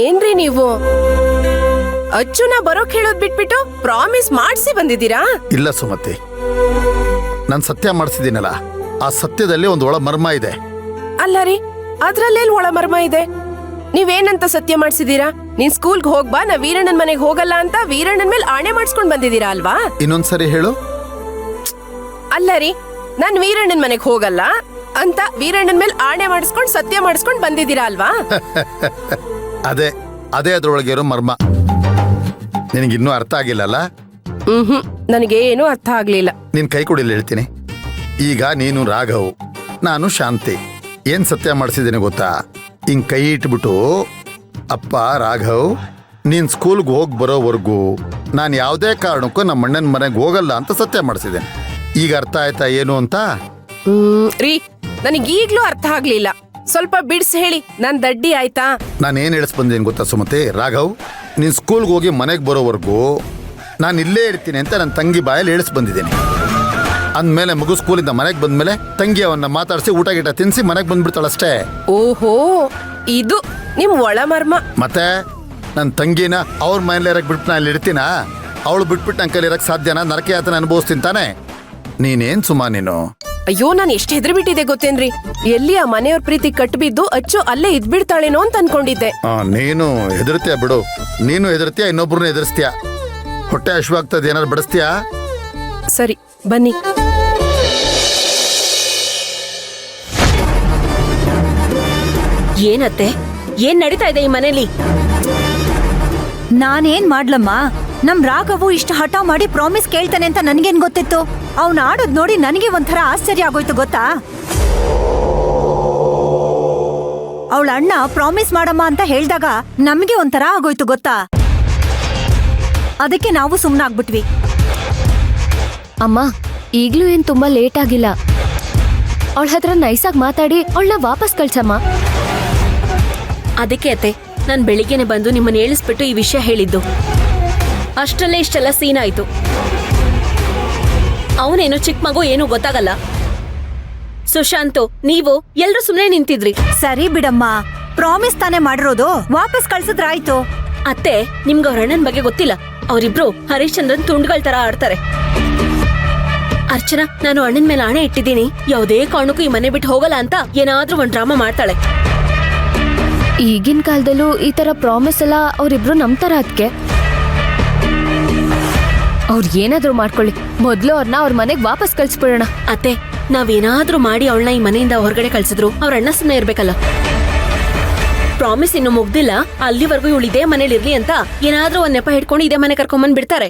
ಏನ್ರಿ ನೀವು ಅಚ್ಚುನ ಬರೋಕ್ ಹೇಳೋದ್ ಬಿಟ್ಬಿಟ್ಟು ಪ್ರಾಮಿಸ್ ಮಾಡ್ಸಿ ಬಂದಿದ್ದೀರಾ? ಇಲ್ಲ ಸುಮತಿ, ನಾನ್ ಸತ್ಯ ಮಾಡಿಸಿದ್ದೀನಲ್ಲ, ಆ ಸತ್ಯದಲ್ಲಿ ಒಂದು ಒಳ ಮರ್ಮ ಇದೆ. ಅಲ್ಲ ರೀ, ಅದ್ರಲ್ಲೇಲ್ ಒಳ ಮರ್ಮ ಇದೆ? ನೀವೇನಂತ ಸತ್ಯ ಮಾಡ್ಸಿದೀರಾ? ನೀನ್ ಸ್ಕೂಲ್ಗೆ ಹೋಗ್ಬಾ, ನಾ ವೀರಣ್ಣನ್ ಮನೆಗ್ ಹೋಗಲ್ಲ ಅಂತ ವೀರಣ್ಣನ್ ಮೇಲೆ ಆಣೆ ಮಾಡಿಸ್ಕೊಂಡ್ ಬಂದಿದ್ದೀರಾ ಅಲ್ವಾ? ಇನ್ನೊಂದ್ಸರಿ ಹೇಳು. ಅಲ್ಲ ರೀ, ನಾನ್ ವೀರಣ್ಣನ್ ಮನೆಗ್ ಹೋಗಲ್ಲ ಅಂತ ವೀರಣ್ಣನ್ ಮೇಲೆ ಆಣೆ ಮಾಡಿಸ್ಕೊಂಡ್ ಸತ್ಯ ಮಾಡಿಸ್ಕೊಂಡ್ ಬಂದಿದ್ದೀರಾ ಅಲ್ವಾ? ಅದೇ ಅದೇ ಅದ್ರೊಳಗೆ ಇರೋ ಮರ್ಮ. ನಿನಗಿನ್ನೂ ಅರ್ಥ ಆಗಿಲ್ಲಲ್ಲ? ನನಗೆ ಏನೂ ಅರ್ಥ ಆಗ್ಲಿಲ್ಲ. ನಿನ್ ಕೈ ಕೊಡಿಲ್ಲ ಹೇಳ್ತೀನಿ. ಈಗ ನೀನು ರಾಘವ್, ನಾನು ಶಾಂತಿ. ಏನ್ ಸತ್ಯ ಮಾಡಿಸಿದ್ದೀನಿ ಗೊತ್ತಾ? ಹಿಂಗ್ ಕೈ ಇಟ್ಬಿಟ್ಟು, ಅಪ್ಪ ರಾಘವ್, ನೀನ್ ಸ್ಕೂಲ್ಗೆ ಹೋಗಿ ಬರೋವರೆಗೂ ನಾನು ಯಾವುದೇ ಕಾರಣಕ್ಕೂ ನಮ್ಮ ಅಣ್ಣನ ಮನೆಗೆ ಹೋಗಲ್ಲ ಅಂತ ಸತ್ಯ ಮಾಡಿಸಿದ್ದೇನೆ. ಈಗ ಅರ್ಥ ಆಯ್ತಾ ಏನು ಅಂತ? ರೀ, ನನಗೀಗ್ಲೂ ಅರ್ಥ ಆಗ್ಲಿಲ್ಲ. ಸ್ವಲ್ಪ ಬಿಡ್ಸ್ ಹೇಳಿ, ನಾನ್ ದಡ್ಡಿ ಆಯ್ತಾ? ನಾನು ಏನ್ ಹೇಳಿಸ್ಬಂದೇನು ಗೊತ್ತಾ ಸುಮತಿ? ರಾಘವ್, ನೀನ್ ಸ್ಕೂಲ್ಗೆ ಹೋಗಿ ಮನೆಗೆ ಬರೋವರೆಗೂ ನಾನು ಇಲ್ಲೇ ಇರ್ತೀನಿ ಅಂತ ನನ್ನ ತಂಗಿ ಬಾಯಲ್ಲಿ ಹೇಳಿಸ್ಬಂದಿದ್ದೀನಿ. ಅಂದ್ಮೇಲೆ ಮಗು ಸ್ಕೂಲಿಂದ ಮನೆಗೆ ಬಂದ್ಮೇಲೆ ತಂಗಿ ಅವನ್ನ ಮಾತಾಡಿಸಿ ಊಟ ಗೀಟ ತಿನ್ಸಿ ಮನೆಗೆ ಬಂದ್ಬಿಡ್ತಾಳಷ್ಟೇ. ಓಹೋ, ಇದು ನಿಮ್ ಒಳ ಮರ್ಮ. ಮತ್ತೆ ನನ್ನ ತಂಗಿನ ಅವ್ರ ಮನೇಲಿ ಇರಕ್ ಬಿಟ್ಟು ನಾನು ಇಲ್ಲಿ ಇರ್ತೀನ? ಅವಳು ಬಿಟ್ಬಿಟ್ಟು ನನ್ನ ಕೈಲಿ ಇರಕ್ ಸಾಧ್ಯನಾ? ನರಕ ಯಾತನ ಅನುಭವಿಸ್ತೀನಿ ತಾನೆ? ನೀನೇನ್ ಸುಮಾ ನೀನು? ಅಯ್ಯೋ, ನಾನು ಎಷ್ಟು ಹೆದರ್ಬಿಟ್ಟಿದೆ ಗೊತ್ತೇನ್ರಿ? ಎಲ್ಲಿ ಆ ಮನೆಯವ್ರ ಪ್ರೀತಿ ಕಟ್ಬಿದ್ದು ಅಚ್ಚು ಅಲ್ಲೇ ಇದ್ಬಿಡ್ತಾಳೇನೋ ಅಂತ ಅನ್ಕೊಂಡಿದ್ದೆ. ನೀನು ಹೆದರ್ತೀಯ ಬಿಡು. ನೀನು ಹೆದರ್ತೀಯ, ಇನ್ನೊಬ್ರನ್ನ ಹೆದರ್ಸ್ತೀಯ. ಹೊಟ್ಟೆ ಹಶ್ವಾಗ್ತದೆ, ಏನಾರು ಬಡಿಸ್ತೀಯಾ? ಸರಿ, ಬನ್ನಿ. ಏನತ್ತೆ, ಏನ್ ನಡೀತಾ ಇದೆ ಈ ಮನೇಲಿ? ನಾನೇನ್ ಮಾಡ್ಲಮ್ಮ? ನಮ್ ರಾಘವು ಇಷ್ಟು ಹಠ ಮಾಡಿ ಪ್ರಾಮಿಸ್ ಕೇಳ್ತಾನೆ ಅಂತ ನನ್ಗೇನ್ ಗೊತ್ತಿತ್ತು? ಅವ್ನ ಆಡೋದ್ ನೋಡಿ ನನಗೆ ಒಂಥರ ಆಶ್ಚರ್ಯ ಆಗೋಯ್ತು ಗೊತ್ತಾ? ಅವಳ ಅಣ್ಣ ಪ್ರಾಮಿಸ್ ಮಾಡಮ್ಮ ಅಂತ ಹೇಳ್ದಾಗ ನಮ್ಗೆ ಒಂಥರ ಆಗೋಯ್ತು ಗೊತ್ತಾ? ಅದಕ್ಕೆ ನಾವು ಸುಮ್ನಾಗ್ಬಿಟ್ವಿ. ಅಮ್ಮ, ಈಗ್ಲೂ ಏನ್ ತುಂಬಾ ಲೇಟ್ ಆಗಿಲ್ಲ. ಅವಳ ಹತ್ರ ನೈಸಾಗಿ ಮಾತಾಡಿ ಅವಳನ್ನ ವಾಪಸ್ ಕಳ್ಸಮ್ಮ. ಅದಕ್ಕೆ ಅತ್ತೆ, ನಾನ್ ಬೆಳಿಗ್ಗೆನೆ ಬಂದು ನಿಮ್ಮನ್ನ ಹೇಳಿಸ್ಬಿಟ್ಟು ಈ ವಿಷಯ ಹೇಳಿದ್ದು. ಅಷ್ಟರಲ್ಲೇ ಇಷ್ಟೆಲ್ಲ ಸೀನ್ ಆಯ್ತು. ಅವನೇನು ಚಿಕ್ಕ ಮಗು, ಏನೂ ಗೊತ್ತಾಗಲ್ಲ. ಸುಶಾಂತು, ನೀವು ಎಲ್ರು ಸುಮ್ನೆ ನಿಂತಿದ್ರಿ. ಸರಿ ಬಿಡಮ್ಮ, ಪ್ರಾಮಿಸ್ ತಾನೇ ಮಾಡಿರೋದು, ವಾಪಸ್ ಕಳ್ಸಿದ್ರಾಯ್ತು. ಅತ್ತೆ, ನಿಮ್ಗೆ ಅವ್ರ ಅಣ್ಣನ ಬಗ್ಗೆ ಗೊತ್ತಿಲ್ಲ. ಅವರಿಬ್ರು ಹರಿಶ್ಚಂದ್ರನ್ ತುಂಡುಗಳ ತರ ಆಡ್ತಾರೆ. ಅರ್ಚನಾ, ನಾನು ಅಣ್ಣನ ಮೇಲೆ ಆಣೆ ಇಟ್ಟಿದ್ದೀನಿ, ಯಾವುದೇ ಕಾರಣಕ್ಕೂ ಈ ಮನೆ ಬಿಟ್ಟು ಹೋಗಲ್ಲ ಅಂತ ಏನಾದ್ರೂ ಒಂದ್ ಡ್ರಾಮಾ ಮಾಡ್ತಾಳೆ. ಈಗಿನ ಕಾಲದಲ್ಲೂ ಈ ತರ ಪ್ರಾಮಿಸ್ ಎಲ್ಲ ಅವ್ರಿಬ್ರು ನಂಬ್ತಾರ? ಅದಕ್ಕೆ ಅವ್ರು ಏನಾದ್ರೂ ಮಾಡ್ಕೊಳ್ಳಿ, ಮೊದ್ಲು ಅವ್ರನ್ನ ಅವ್ರ ಮನೆಗ್ ವಾಪಸ್ ಕಳ್ಸ್ಬಿಡೋಣ. ಅತ್ತೆ, ನಾವೇನಾದ್ರೂ ಮಾಡಿ ಅವಳನ್ನ ಈ ಮನೆಯಿಂದ ಹೊರಗಡೆ ಕಳ್ಸಿದ್ರು ಅವ್ರ ಅಣ್ಣ ಸುಮ್ಮನೆ ಇರ್ಬೇಕಲ್ಲ. ಪ್ರಾಮಿಸ್ ಇನ್ನು ಮುಗ್ದಿಲ್ಲ, ಅಲ್ಲಿವರೆಗೂ ಇವಳು ಇದೇ ಮನೇಲಿ ಇರ್ಲಿ ಅಂತ ಏನಾದ್ರೂ ಒಂದ್ ನೆಪ ಹಿಡ್ಕೊಂಡು ಇದೇ ಮನೆ ಕರ್ಕೊಂಬಂದ್ ಬಿಡ್ತಾರೆ.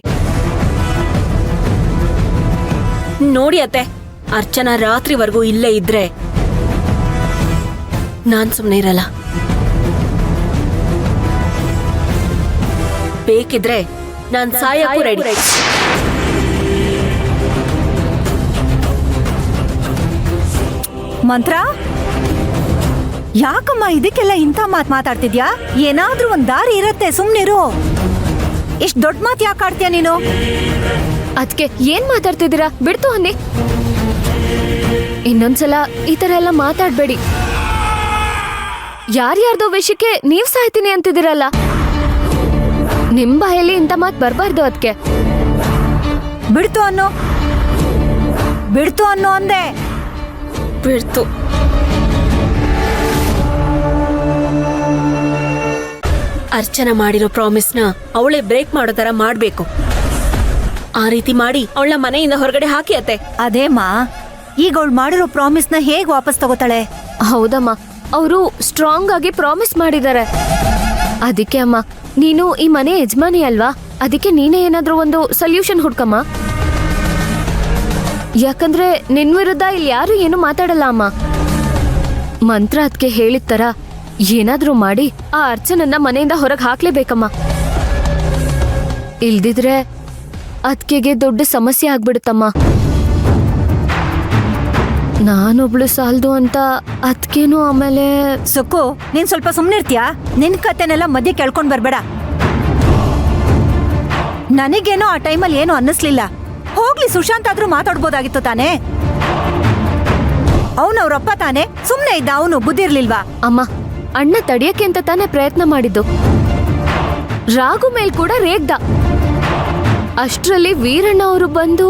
ನೋಡಿ ಅತ್ತೆ, ಅರ್ಚನಾ ರಾತ್ರಿವರೆಗೂ ಇಲ್ಲೇ ಇದ್ರೆ ನಾನ್ ಸುಮ್ನೆ ಇರಲ್ಲ. ಬೇಕಿದ್ರೆ ನಾನ್ ಸಾಯಕ್ಕೂ ರೆಡಿ. ಮಂತ್ರ, ಯಾಕಮ್ಮ ಇದಕ್ಕೆಲ್ಲ ಇಂಥ ಮಾತ್ ಮಾತಾಡ್ತಿದ್ಯಾ? ಏನಾದ್ರೂ ಒಂದ್ ದಾರಿ ಇರತ್ತೆ, ಸುಮ್ನಿರು. ಇಷ್ಟ್ ದೊಡ್ಡ ಮಾತ್ ಯಾಕೆ ಆಡ್ತೀಯ ನೀನು? ಅದಕ್ಕೆ ಏನ್ ಮಾತಾಡ್ತಿದ್ದೀರಾ? ಬಿಡ್ತು ಅನ್ನಿ. ಇನ್ನೊಂದ್ಸಲ ಈ ತರ ಎಲ್ಲ ಮಾತಾಡ್ಬೇಡಿ. ಯಾರ್ಯಾರ್ದೋ ವಿಷಯಕ್ಕೆ ನೀವ್ ಸಾಯ್ತೀನಿ ಅಂತಿದ್ದೀರಲ್ಲ, ನಿಮ್ ಬಾಯಲ್ಲಿ ಇಂಥ ಮಾತ್ ಬರ್ಬಾರ್ದು. ಅದಕ್ಕೆ ಬಿಡ್ತು ಅನ್ನೋ, ಬಿಡ್ತು ಅನ್ನೋ ಅಂದೆ. ಬಿಡ್ತು. ಅರ್ಚನಾ ಮಾಡಿರೋ ಪ್ರಾಮಿಸ್ನ ಅವಳೇ ಬ್ರೇಕ್ ಮಾಡೋ ತರ ಮಾಡ್ಬೇಕು. ಆ ರೀತಿ ಮಾಡಿ ಅವಳ ಮನೆಯಿಂದ ಹೊರಗಡೆ ಹಾಕಿ ಅತ್ತೆ. ಅದೇಮ್ಮ, ಈಗ ಅವಳು ಮಾಡಿರೋ ಪ್ರಾಮಿಸ್ನ ಹೇಗ್ ವಾಪಸ್ ತಗೋತಾಳೆ? ಹೌದಮ್ಮ, ಅವರು ಸ್ಟ್ರಾಂಗ್ ಆಗಿ ಪ್ರಾಮಿಸ್ ಮಾಡಿದ್ದಾರೆ. ಅದಕ್ಕೆ ಅಮ್ಮ, ನೀನು ಈ ಮನೆ ಯಜಮಾನಿ ಅಲ್ವಾ, ಅದಕ್ಕೆ ನೀನೇ ಏನಾದ್ರೂ ಒಂದು ಸೊಲ್ಯೂಷನ್ ಹುಡ್ಕಮ್ಮ. ಯಾಕಂದ್ರೆ ನಿನ್ ವಿರುದ್ಧ ಇಲ್ಲಿ ಯಾರು ಏನು ಮಾತಾಡಲ್ಲ ಅಮ್ಮ. ಮಂತ್ರ ಅದಕ್ಕೆ ಹೇಳಿದ ತರ ಏನಾದ್ರೂ ಮಾಡಿ ಆ ಅರ್ಚನನ್ನ ಮನೆಯಿಂದ ಹೊರಗೆ ಹಾಕ್ಲೇಬೇಕಮ್ಮ. ಇಲ್ದಿದ್ರೆ ಅದಕ್ಕೆ ದೊಡ್ಡ ಸಮಸ್ಯೆ ಆಗ್ಬಿಡುತ್ತಮ್ಮ. ನಾನೊಬ್ಳು ಸಾಲ್ದು ಅಂತ ಅದಕ್ಕೇನು ಆಮೇಲೆ. ಸುಕ್ಕು, ನೀನ್ ಸ್ವಲ್ಪ ಸುಮ್ನಿರ್ತೀಯಾ? ನಿನ್ ಕತೆನೆಲ್ಲ ಮಧ್ಯೆ ಕೇಳ್ಕೊಂಡ್ ಬರ್ಬೇಡ. ನನಗೇನೋ ಆ ಟೈಮಲ್ಲಿ ಏನು ಅನ್ನಿಸ್ಲಿಲ್ಲ. ಹೋಗ್ಲಿ, ಸುಶಾಂತ್ ಆದ್ರೂ ಮಾತಾಡ್ಬೋದಾಗಿತ್ತು ತಾನೇ. ಅವನವ್ರಪ್ಪ ತಾನೇ, ಸುಮ್ನೆ ಇದ್ದ, ಅವನು ಬುದ್ಧಿ ಇರ್ಲಿಲ್ವಾ? ಅಮ್ಮ, ಅಣ್ಣ ತಡಿಯಕ್ಕೆ ಅಂತ ತಾನೇ ಪ್ರಯತ್ನ ಮಾಡಿದ್ದು. ರಾಘು ಮೇಲ್ ಕೂಡ ರೇಗ್ದ. ಅಷ್ಟ್ರಲ್ಲಿ ವೀರಣ್ಣ ಅವರು ಬಂದು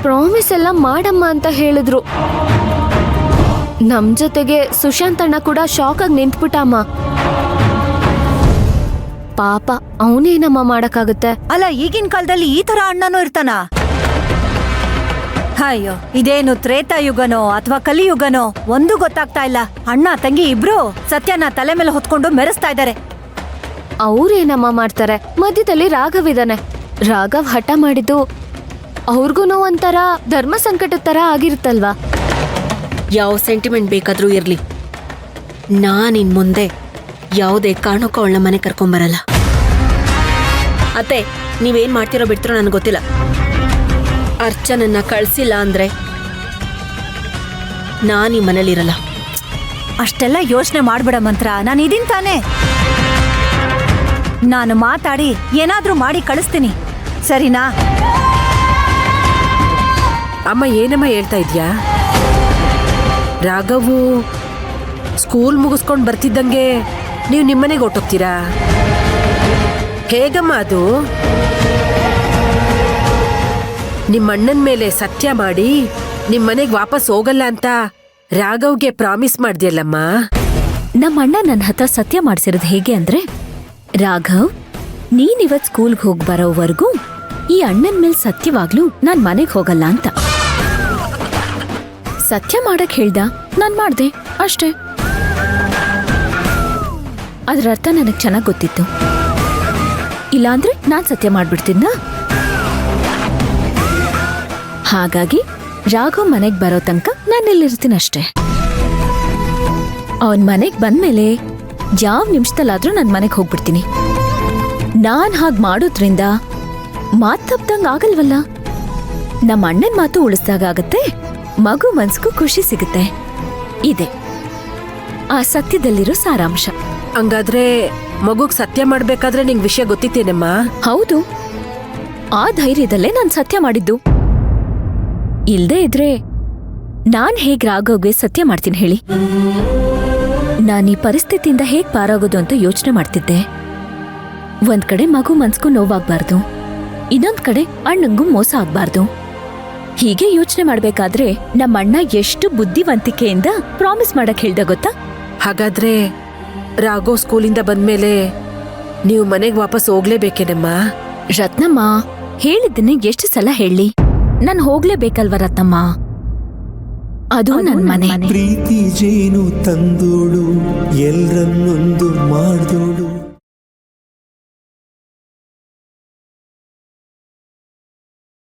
ಪ್ರಾಮಿಸ್ ಎಲ್ಲ ಮಾಡಮ್ಮ ಅಂತ ಹೇಳಿದ್ರು. ನಮ್ ಜೊತೆಗೆ ಸುಶಾಂತ್ ಅಣ್ಣ ಕೂಡ ಶಾಕ್ ಆಗಿ ನಿಂತ್ಬಿಟ್ಟಮ್ಮ. ಪಾಪ ಅವನೇನಮ್ಮ ಮಾಡಕ್ಕಾಗುತ್ತೆ. ಅಲ್ಲ, ಈಗಿನ ಕಾಲದಲ್ಲಿ ಈ ತರ ಅಣ್ಣನೂ ಇರ್ತಾನ? ಅಯ್ಯೋ, ಇದೇನು ತ್ರೇತಾಯುಗನೋ ಅಥವಾ ಕಲಿಯುಗನೋ ಒಂದು ಗೊತ್ತಾಗ್ತಾ ಇಲ್ಲ. ಅಣ್ಣ ತಂಗಿ ಇಬ್ರು ಸತ್ಯನ ತಲೆ ಮೇಲೆ ಹೊತ್ಕೊಂಡು ಮೆರೆಸ್ತಾ ಇದ್ದಾರೆ. ಅವ್ರೇನಮ್ಮ ಮಾಡ್ತಾರೆ? ಮಧ್ಯದಲ್ಲಿ ರಾಘವ್ ಇದ್ದಾನೆ. ರಾಘವ್ ಹಠ ಮಾಡಿದ್ದು ಅವ್ರಿಗೂ ಒಂಥರ ಧರ್ಮ ಸಂಕಟದ ತರ ಆಗಿರುತ್ತಲ್ವಾ? ಯಾವ ಸೆಂಟಿಮೆಂಟ್ ಬೇಕಾದ್ರೂ ಇರ್ಲಿ, ನಾನಿನ್ ಮುಂದೆ ಯಾವುದೇ ಕಾರಣಕ್ಕೂ ಅವಳ ಮನೆ ಕರ್ಕೊಂಬರಲ್ಲ. ಅತ್ತೆ, ನೀವೇನ್ ಮಾಡ್ತಿರೋ ಬಿಡ್ತಿರೋ ನನಗೆ ಗೊತ್ತಿಲ್ಲ. ಅರ್ಚನನ್ನ ಕಳ್ಸಿಲ್ಲ ಅಂದ್ರೆ ನಾನು ಈ ಮನೇಲಿರಲ್ಲ. ಅಷ್ಟೆಲ್ಲ ಯೋಚನೆ ಮಾಡ್ಬೇಡ ಮಂತ್ರ, ನಾನು ಇದೀನ್ ತಾನೇ. ನಾನು ಮಾತಾಡಿ ಏನಾದ್ರೂ ಮಾಡಿ ಕಳಿಸ್ತೀನಿ, ಸರಿನಾ? ಅಮ್ಮ ಏನಮ್ಮ ಹೇಳ್ತಾ ಇದ್ಯಾ? ರಾಘವು ಸ್ಕೂಲ್ ಮುಗಿಸ್ಕೊಂಡು ಬರ್ತಿದ್ದಂಗೆ ನೀವು ನಿಮ್ಮನೆಗೆ ಹೊಟ್ಟೋಗ್ತೀರಾ? ಹೇಗಮ್ಮ ಅದು? ನಿಮ್ಮ ಅಣ್ಣನ ಮೇಲೆ ಸತ್ಯ ಮಾಡಿ ನಿಮ್ಮನೆಗೆ ವಾಪಸ್ ಹೋಗಲ್ಲ ಅಂತ ರಾಘವ್ಗೆ ಪ್ರಾಮಿಸ್ ಮಾಡ್ದಿಯಲ್ಲಮ್ಮ. ನಮ್ಮ ಅಣ್ಣ ನನ್ನ ಹತ್ರ ಸತ್ಯ ಮಾಡ್ಸಿರೋದು ಹೇಗೆ ಅಂದ್ರೆ, ರಾಘವ್, ನೀನಿವತ್ ಸ್ಕೂಲ್ಗೆ ಹೋಗಿ ಬರೋವರೆಗೂ ಈ ಅಣ್ಣನ ಮೇಲೆ ಸತ್ಯವಾಗ್ಲೂ ನಾನ್ ಮನೆಗೆ ಹೋಗಲ್ಲ ಅಂತ ಸತ್ಯ ಮಾಡಕ್ ಹೇಳ್ದ. ನಾನ್ ಮಾಡ್ದೆ ಅಷ್ಟೇ. ಅದ್ರ ಅರ್ಥ ನನಗ್ ಚೆನ್ನಾಗ್ ಗೊತ್ತಿತ್ತು. ಇಲ್ಲಾಂದ್ರೆ ನಾನ್ ಸತ್ಯ ಮಾಡ್ಬಿಡ್ತಿದ್ನ. ಹಾಗಾಗಿ ರಾಘವ್ ಮನೆಗ್ ಬರೋ ತನಕ ನಾನು ಇಲ್ಲಿರ್ತೀನಷ್ಟೇ. ಅವನ್ ಮನೆಗ್ ಬಂದ್ಮೇಲೆ ಯಾವ ನಿಮಿಷದಲ್ಲಾದ್ರೂ ನನ್ ಮನೆಗ್ ಹೋಗ್ಬಿಡ್ತೀನಿ. ನಾನ್ ಹಾಗ್ ಮಾಡೋದ್ರಿಂದ ಮಾತ್ ತಪ್ದಂಗ್ ಆಗಲ್ವಲ್ಲ. ನಮ್ಮ ಅಣ್ಣನ್ ಮಾತು ಉಳಿಸ್ದಾಗ ಆಗತ್ತೆ, ಮಗು ಮನ್ಸ್ಗೂ ಖುಷಿ ಸಿಗುತ್ತೆ. ಇದೆ ಆ ಸತ್ಯದಲ್ಲಿರೋ ಸಾರಾಂಶ. ಹಂಗಾದ್ರೆ ಮಗುಗ್ ಸತ್ಯ ಮಾಡ್ಬೇಕಾದ್ರೆ ನಿಂಗ್ ವಿಷಯ ಗೊತ್ತಿತ್ತೇನಮ್ಮ? ಹೌದು, ಆ ಧೈರ್ಯದಲ್ಲೇ ನಾನ್ ಸತ್ಯ ಮಾಡಿದ್ದು. ಇಲ್ದೇ ಇದ್ರೆ ನಾನ್ ಹೇಗ್ ರಾಘವ್ಗೆ ಸತ್ಯ ಮಾಡ್ತೀನಿ ಹೇಳಿ? ನಾನ್ ಈ ಪರಿಸ್ಥಿತಿಯಿಂದ ಹೇಗ್ ಪಾರಾಗೋದು ಅಂತ ಯೋಚನೆ ಮಾಡ್ತಿದ್ದೆ. ಒಂದ್ ಕಡೆ ಮಗು ಮನ್ಸ್ಗೂ ನೋವಾಗ್ಬಾರ್ದು, ಇನ್ನೊಂದ್ ಕಡೆ ಅಣ್ಣಂಗೂ ಮೋಸ ಆಗ್ಬಾರ್ದು. ಹೀಗೆ ಯೋಚನೆ ಮಾಡ್ಬೇಕಾದ್ರೆ ನಮ್ಮ ಅಣ್ಣ ಎಷ್ಟು ಬುದ್ಧಿವಂತಿಕೆಯಿಂದ ಪ್ರಾಮಿಸ್ ಮಾಡಕ್ ಹೇಳ್ದ ಗೊತ್ತಾ? ಹಾಗಾದ್ರೆ ರಾಘವ್ ಸ್ಕೂಲಿಂದ ಬಂದ್ಮೇಲೆ ನೀವು ಮನೆಗೆ ವಾಪಸ್ ಹೋಗ್ಲೇಬೇಕೇನಮ್ಮ? ರತ್ನಮ್ಮ, ಹೇಳಿದ್ದನ್ನ ಎಷ್ಟು ಸಲ ಹೇಳಿ, ನಾನ್ ಹೋಗ್ಲೇಬೇಕಲ್ವ ರತ್ನಮ್ಮ? ಅದು ನನ್ ಮನೆ. ಪ್ರೀತಿ ಜೇನು ತಂದೋಳು, ಎಲ್ರನ್ನೊಂದು ಮಾಡ್ದೋಳು.